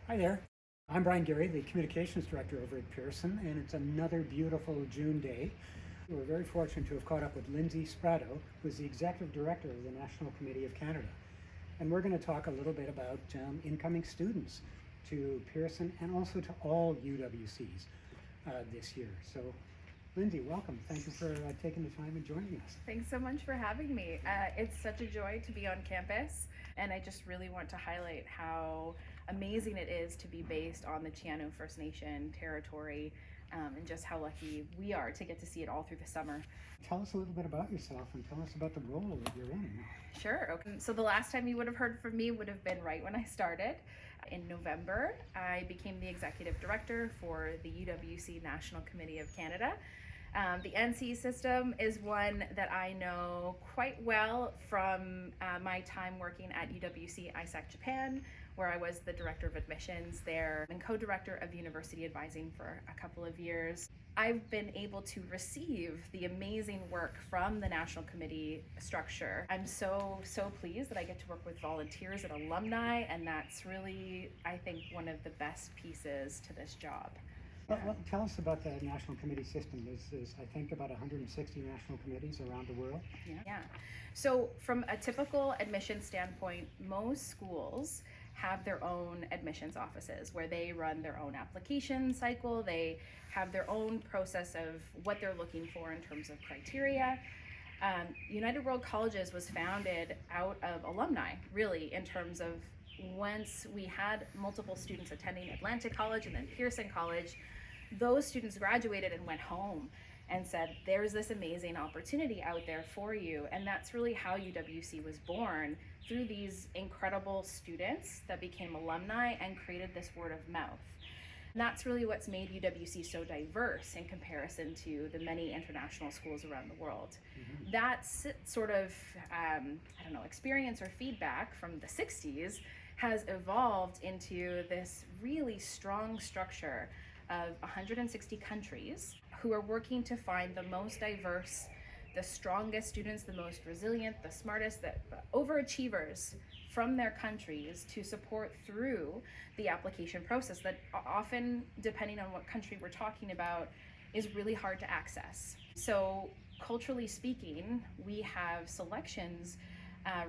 Hi there. I'm Brian Gary, the Communications Director over at Pearson, and it's another beautiful June day. We're very fortunate to have caught up with Lyndsay Sprado, who's the Executive Director of the National Committee of Canada. And we're going to talk a little bit about incoming students to Pearson and also to all UWCs this year. So, Lyndsay, welcome. Thank you for taking the time and joining us. Thanks so much for having me. It's such a joy to be on campus, and I just really want to highlight how amazing it is to be based on the Chiano First Nation territory, and just how lucky we are to get to see it all through the summer. Tell us a little bit about yourself and tell us about the role that you're in. Sure. Okay. So the last time you would have heard from me would have been right when I started. In November, I became the Executive Director for the UWC National Committee of Canada. The NC system is one that I know quite well from my time working at UWC ISAC Japan, where I was the Director of Admissions there and co-director of University Advising for a couple of years. I've been able to receive the amazing work from the National Committee structure. I'm so pleased that I get to work with volunteers and alumni, and that's really, I think, one of the best pieces to this job. Well, tell us about the National Committee system. There's, I think, about 160 national committees around the world. Yeah. So from a typical admission standpoint, most schools have their own admissions offices where they run their own application cycle. They have their own process of what they're looking for in terms of criteria. United World Colleges was founded out of alumni, really, in terms of once we had multiple students attending Atlantic College and then Pearson College, those students graduated and went home and said, there's this amazing opportunity out there for you. And that's really how UWC was born, through these incredible students that became alumni and created this word of mouth. And that's really what's made UWC so diverse in comparison to the many international schools around the world. Mm-hmm. That's sort of, experience or feedback from the 60s has evolved into this really strong structure of 160 countries who are working to find the most diverse, the strongest students, the most resilient, the smartest, the overachievers from their countries to support through the application process that often, depending on what country we're talking about, is really hard to access. So culturally speaking, we have selections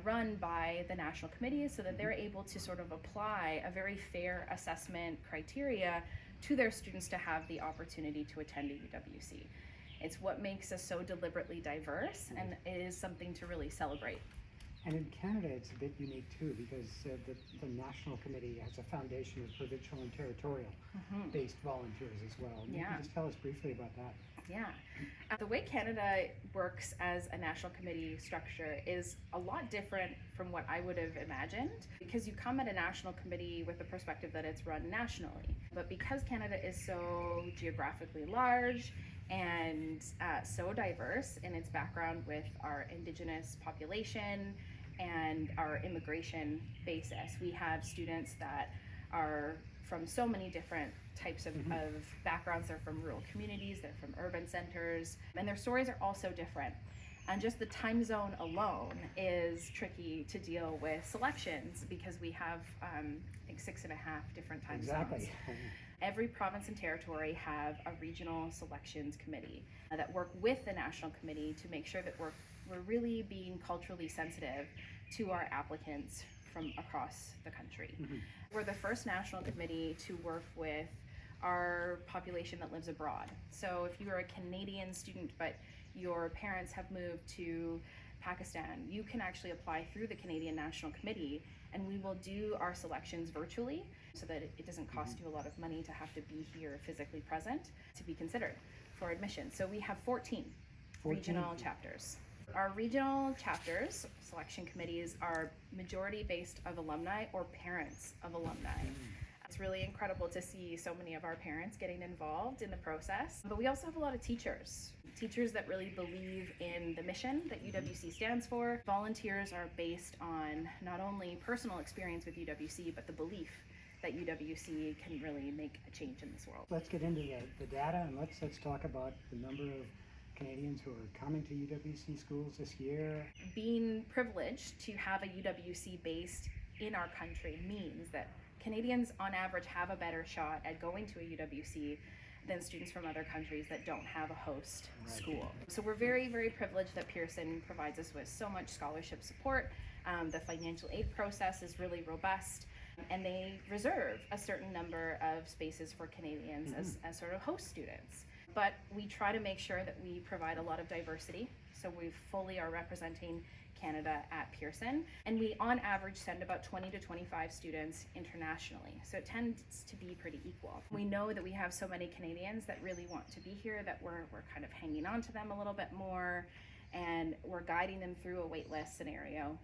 run by the national committees so that they're able to sort of apply a very fair assessment criteria to their students to have the opportunity to attend a UWC. It's what makes us so deliberately diverse, and it is something to really celebrate. And in Canada, it's a bit unique too, because the National Committee has a foundation of provincial and territorial based volunteers as well. Maybe just tell us briefly about that. Yeah. The way Canada works as a national committee structure is a lot different from what I would have imagined, because you come at a national committee with the perspective that it's run nationally. But because Canada is so geographically large and so diverse in its background with our Indigenous population and our immigration basis, we have students that are from so many different types of backgrounds. They're from rural communities, they're from urban centers, and their stories are also different. And just the time zone alone is tricky to deal with selections, because we have like 6.5 different time zones. Every province and territory have a regional selections committee that work with the national committee to make sure that we're really being culturally sensitive to our applicants from across the country. We're the first national committee to work with our population that lives abroad. So if you are a Canadian student but your parents have moved to Pakistan, you can actually apply through the Canadian National Committee, and we will do our selections virtually so that it doesn't cost you a lot of money to have to be here physically present to be considered for admission. So we have 14 regional chapters. Our regional chapters, selection committees, are majority based of alumni or parents of alumni. It's really incredible to see so many of our parents getting involved in the process. But we also have a lot of teachers that really believe in the mission that UWC stands for. Volunteers are based on not only personal experience with UWC, but the belief that UWC can really make a change in this world. Let's get into the data, and let's talk about the number of Canadians who are coming to UWC schools this year. Being privileged to have a UWC-based in our country means that Canadians on average have a better shot at going to a UWC than students from other countries that don't have a host school. So we're very, very privileged that Pearson provides us with so much scholarship support. The financial aid process is really robust, and they reserve a certain number of spaces for Canadians as sort of host students. But we try to make sure that we provide a lot of diversity, so we fully are representing Canada at Pearson, and we on average send about 20 to 25 students internationally, so it tends to be pretty equal. We know that we have so many Canadians that really want to be here that we're kind of hanging on to them a little bit more, and we're guiding them through a wait list scenario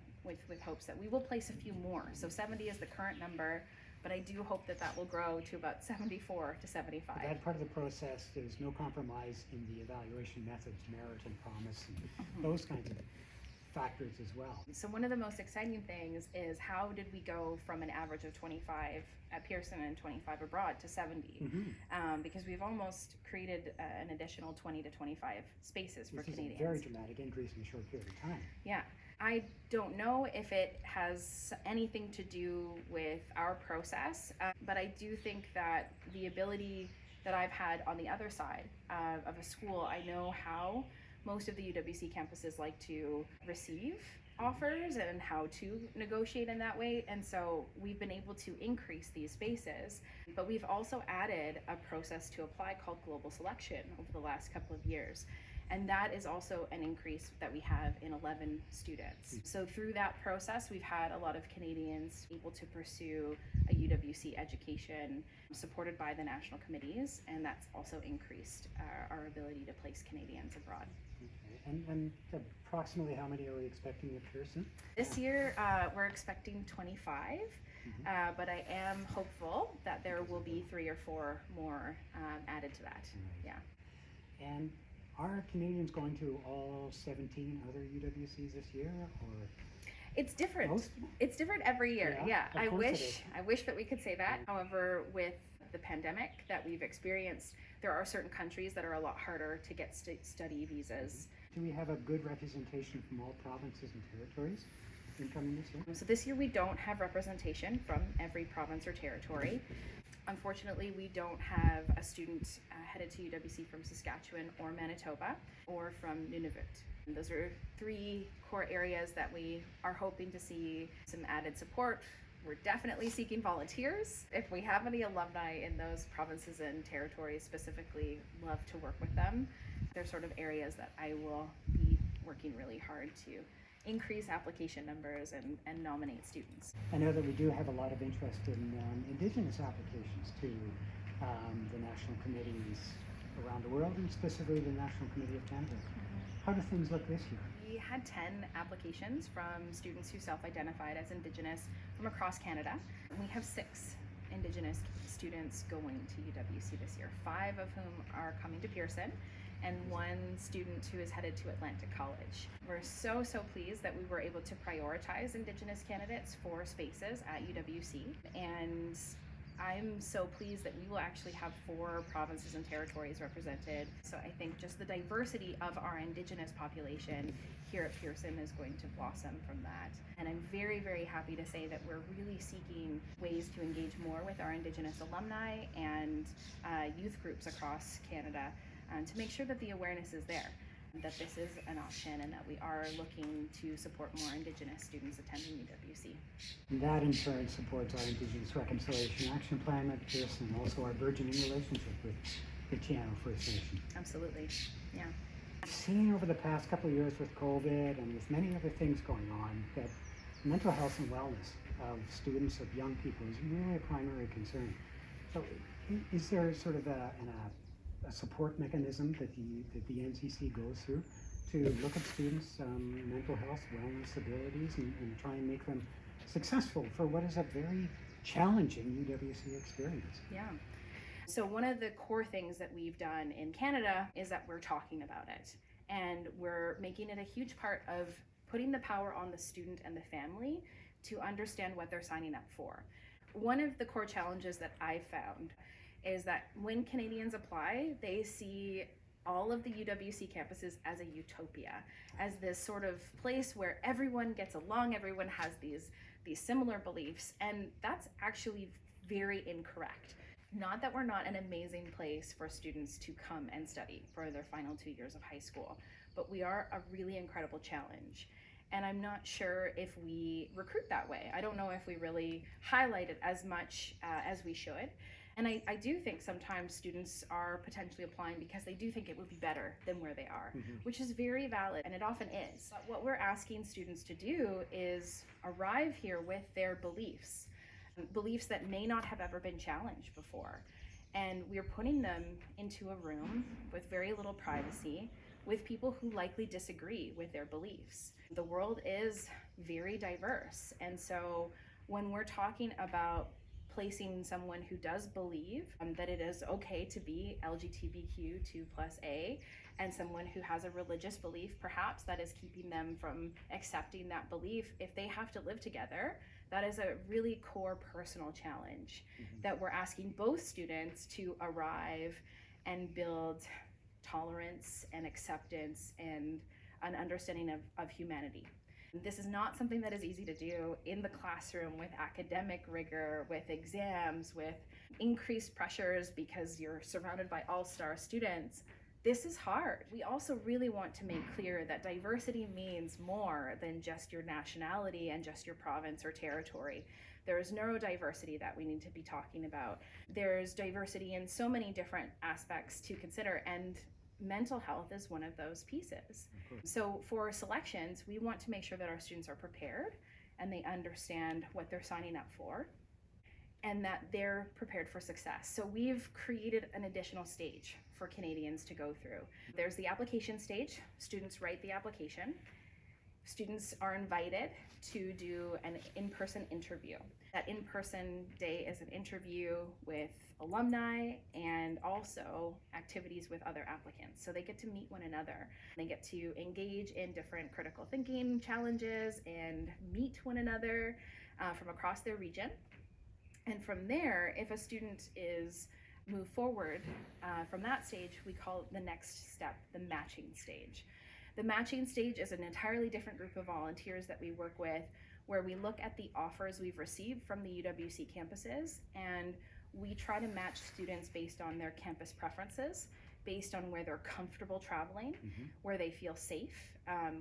with hopes that we will place a few more. So 70 is the current number, but I do hope that that will grow to about 74 to 75. That part of the process, there's no compromise in the evaluation methods, merit and promise, and those kinds of factors as well. So one of the most exciting things is how did we go from an average of 25 at Pearson and 25 abroad to 70? Because we've almost created an additional 20 to 25 spaces for Canadians. This is a very dramatic increase in a short period of time. Yeah. I don't know if it has anything to do with our process, but I do think that the ability that I've had on the other side of a school, I know how most of the UWC campuses like to receive offers and how to negotiate in that way, and so we've been able to increase these spaces, but we've also added a process to apply called global selection over the last couple of years, and that is also an increase that we have in 11 students. So through that process, we've had a lot of Canadians able to pursue a UWC education supported by the national committees, and that's also increased our ability to place Canadians abroad. And approximately how many are we expecting at Pearson? This year, we're expecting 25, but I am hopeful that there will be 3 or 4 more added to that. Yeah. And are Canadians going to all 17 other UWCs this year, or? It's different. Most? It's different every year. Yeah. I wish that we could say that. However, with the pandemic that we've experienced, there are certain countries that are a lot harder to get study visas. Do we have a good representation from all provinces and territories incoming this year? So this year we don't have representation from every province or territory. Unfortunately, we don't have a student headed to UWC from Saskatchewan or Manitoba or from Nunavut. And those are 3 core areas that we are hoping to see some added support. We're definitely seeking volunteers. If we have any alumni in those provinces and territories specifically, love to work with them. They're sort of areas that I will be working really hard to increase application numbers and nominate students. I know that we do have a lot of interest in Indigenous applications to the national committees around the world, and specifically the National Committee of Canada. How do things look this year? We had 10 applications from students who self-identified as Indigenous from across Canada. We have 6 Indigenous students going to UWC this year, 5 of whom are coming to Pearson, and 1 student who is headed to Atlantic College. We're so pleased that we were able to prioritize Indigenous candidates for spaces at UWC, and I'm so pleased that we will actually have 4 provinces and territories represented. So I think just the diversity of our Indigenous population here at Pearson is going to blossom from that. And I'm very happy to say that we're really seeking ways to engage more with our Indigenous alumni and youth groups across Canada to make sure that the awareness is there, that this is an option, and that we are looking to support more Indigenous students attending UWC. And that in turn supports our Indigenous Reconciliation Action Plan at Pearson, and also our burgeoning relationship with the Chiano First Nation. Absolutely, yeah. I've seen over the past couple of years with COVID and with many other things going on that mental health and wellness of students, of young people, is really a primary concern. So is there sort of a support mechanism that the NCC goes through to look at students' mental health, wellness, abilities, and try and make them successful for what is a very challenging UWC experience? Yeah. So one of the core things that we've done in Canada is that we're talking about it, and we're making it a huge part of putting the power on the student and the family to understand what they're signing up for. One of the core challenges that I found is that when Canadians apply, they see all of the UWC campuses as a utopia, as this sort of place where everyone gets along, everyone has these these similar beliefs, and that's actually very incorrect. Not that we're not an amazing place for students to come and study for their final 2 years of high school, but we are a really incredible challenge. And I'm not sure if we recruit that way. I don't know if we really highlight it as much as we should. And I do think sometimes students are potentially applying because they do think it would be better than where they are, which is very valid, and it often is. But what we're asking students to do is arrive here with their beliefs that may not have ever been challenged before. And we're putting them into a room with very little privacy with people who likely disagree with their beliefs. The world is very diverse. And so when we're talking about placing someone who does believe that it is okay to be LGBTQ2+A, and someone who has a religious belief perhaps that is keeping them from accepting that belief, if they have to live together, that is a really core personal challenge that we're asking both students to arrive and build tolerance and acceptance and an understanding of humanity. This is not something that is easy to do in the classroom with academic rigor, with exams, with increased pressures because you're surrounded by all-star students. This is hard. We also really want to make clear that diversity means more than just your nationality and just your province or territory. There is neurodiversity that we need to be talking about. There's diversity in so many different aspects to consider, and mental health is one of those pieces. So for selections, we want to make sure that our students are prepared and they understand what they're signing up for and that they're prepared for success. So we've created an additional stage for Canadians to go through. There's the application stage. Students write the application. Students are invited to do an in-person interview. That in-person day is an interview with alumni and also activities with other applicants. So they get to meet one another. They get to engage in different critical thinking challenges and meet one another from across their region. And from there, if a student is moved forward from that stage, we call the next step the matching stage. The matching stage is an entirely different group of volunteers that we work with, where we look at the offers we've received from the UWC campuses, and we try to match students based on their campus preferences, based on where they're comfortable traveling, where they feel safe.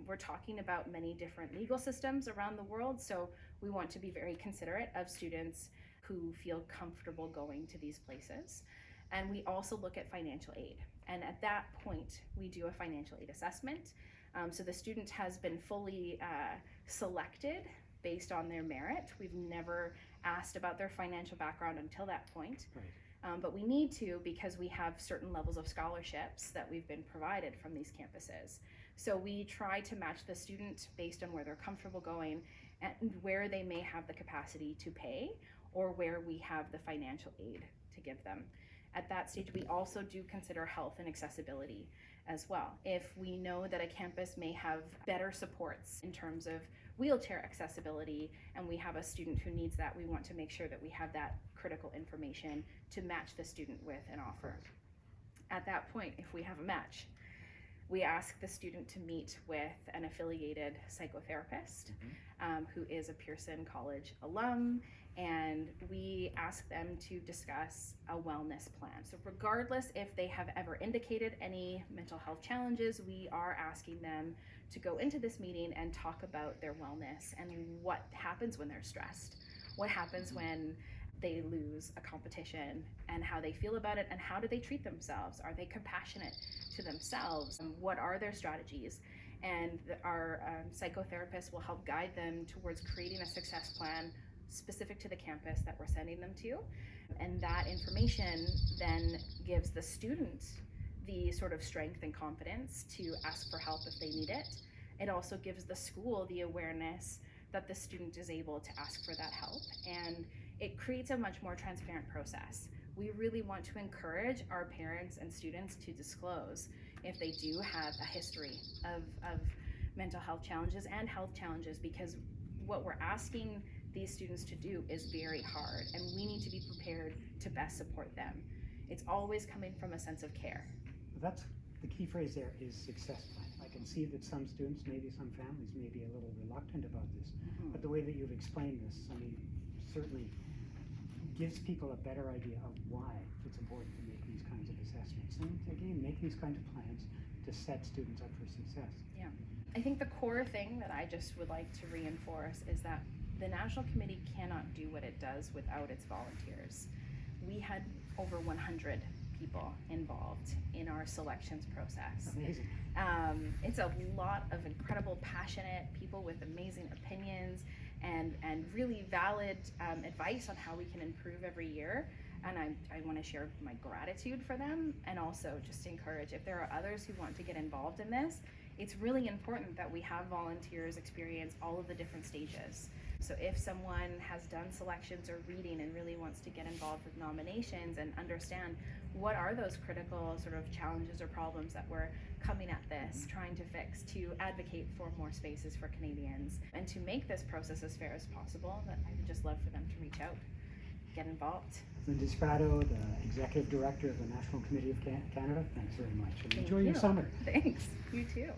We're talking about many different legal systems around the world, so we want to be very considerate of students who feel comfortable going to these places. And we also look at financial aid. And at that point, we do a financial aid assessment. So the student has been fully selected based on their merit. We've never asked about their financial background until that point. Right. But we need to, because we have certain levels of scholarships that we've been provided from these campuses. So we try to match the student based on where they're comfortable going and where they may have the capacity to pay, or where we have the financial aid to give them. At that stage, we also do consider health and accessibility as well. If we know that a campus may have better supports in terms of wheelchair accessibility, and we have a student who needs that, we want to make sure that we have that critical information to match the student with an offer. At that point, if we have a match, we ask the student to meet with an affiliated psychotherapist who is a Pearson College alum, and we ask them to discuss a wellness plan. So regardless if they have ever indicated any mental health challenges, we are asking them to go into this meeting and talk about their wellness and what happens when they're stressed, what happens when they lose a competition, and how they feel about it, and how do they treat themselves? Are they compassionate to themselves? And what are their strategies? And our psychotherapist will help guide them towards creating a success plan specific to the campus that we're sending them to. And that information then gives the student the sort of strength and confidence to ask for help if they need it. It also gives the school the awareness that the student is able to ask for that help, and it creates a much more transparent process. We really want to encourage our parents and students to disclose if they do have a history of mental health challenges and health challenges, because what we're asking these students to do is very hard, and we need to be prepared to best support them. It's always coming from a sense of care. That's the key phrase there, is success plan. Like can see that some students, maybe some families, may be a little reluctant about this. Mhm. But the way that you've explained this, I mean, certainly gives people a better idea of why it's important to make these kinds of assessments. And again, make these kinds of plans to set students up for success. Yeah. I think the core thing that I just would like to reinforce is that the National Committee cannot do what it does without its volunteers. We had over 100 people involved in our selections process. Amazing. It's a lot of incredible, passionate people with amazing opinions and really valid advice on how we can improve every year. And I want to share my gratitude for them, and also just encourage, if there are others who want to get involved in this, it's really important that we have volunteers experience all of the different stages. So if someone has done selections or reading and really wants to get involved with nominations and understand what are those critical sort of challenges or problems that we're coming at this, trying to fix, to advocate for more spaces for Canadians, and to make this process as fair as possible, that I would just love for them to reach out, get involved. Lyndsay Sprado, the Executive Director of the National Committee of Canada, thanks very much. And Thank enjoy your you. summer. Thanks. You too.